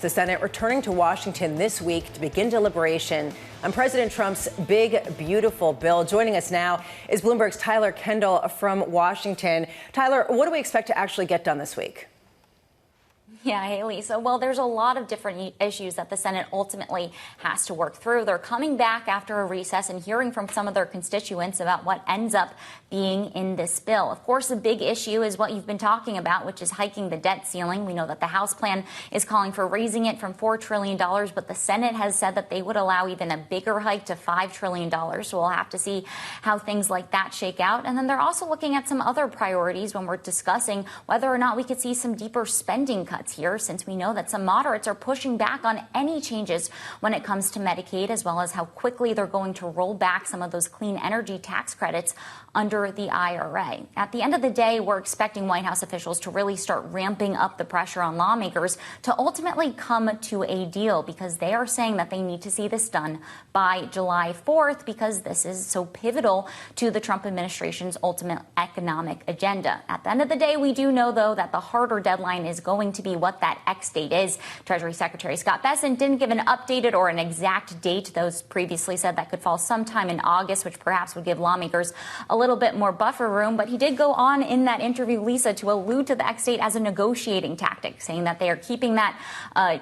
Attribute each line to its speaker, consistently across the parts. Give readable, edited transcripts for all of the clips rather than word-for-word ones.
Speaker 1: The Senate returning to Washington this week to begin deliberation on President Trump's big, beautiful bill. Joining us now is Bloomberg's Kendall from Washington. Tyler, what do we expect to actually get done this week?
Speaker 2: Yeah, Haley. So, well, there's a lot of different issues that the Senate ultimately has to work through. They're coming back after a recess and hearing from some of their constituents about what ends up being in this bill. Of course, the big issue is what you've been talking about, which is hiking the debt ceiling. We know that the House plan is calling for raising it from $4 trillion, but the Senate has said that they would allow even a bigger hike to $5 trillion. So we'll have to see how things like that shake out. And then they're also looking at some other priorities when we're discussing whether or not we could see some deeper spending cuts here, since we know that some moderates are pushing back on any changes when it comes to Medicaid, as well as how quickly they're going to roll back some of those clean energy tax credits under the IRA. At the end of the day, we're expecting White House officials to really start ramping up the pressure on lawmakers to ultimately come to a deal, because they are saying that they need to see this done by July 4th, because this is so pivotal to the Trump administration's ultimate economic agenda. At the end of the day, we do know, though, that the harder deadline is going to be what that X date is. Treasury Secretary Scott Bessent didn't give an updated or an exact date. Those previously said that could fall sometime in August, which perhaps would give lawmakers a little bit more buffer room. But he did go on in that interview, Lisa, to allude to the X date as a negotiating tactic, saying that they are keeping that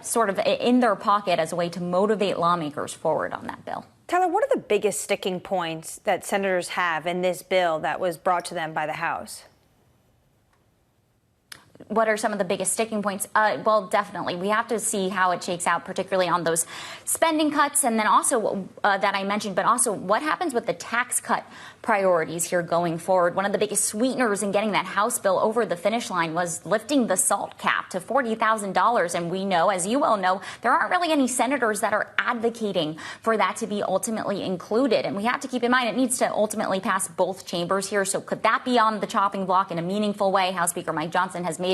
Speaker 2: sort of in their pocket as a way to motivate lawmakers forward on that bill.
Speaker 3: Tyler, what are the biggest sticking points that senators have in this bill that was brought to them by the House?
Speaker 2: What are some of the biggest sticking points? Well, definitely. We have to see how it shakes out, particularly on those spending cuts. And then also that I mentioned, but also what happens with the tax cut priorities here going forward. One of the biggest sweeteners in getting that House bill over the finish line was lifting the SALT cap to $40,000. And we know, as you well know, there aren't really any senators that are advocating for that to be ultimately included. And we have to keep in mind it needs to ultimately pass both chambers here. So could that be on the chopping block in a meaningful way? House Speaker Mike Johnson has made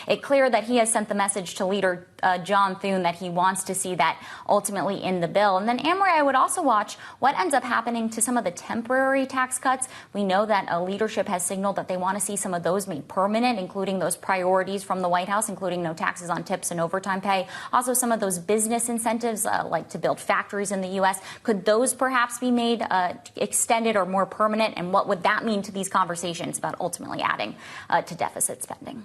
Speaker 2: it clear that he has sent the message to Leader John Thune that he wants to see that ultimately in the bill. And then, Amory, I would also watch what ends up happening to some of the temporary tax cuts. We know that leadership has signaled that they want to see some of those made permanent, including those priorities from the White House, including no taxes on tips and overtime pay. Also, some of those business incentives, like to build factories in the U.S., could those perhaps be made extended or more permanent? And what would that mean to these conversations about ultimately adding to deficit spending?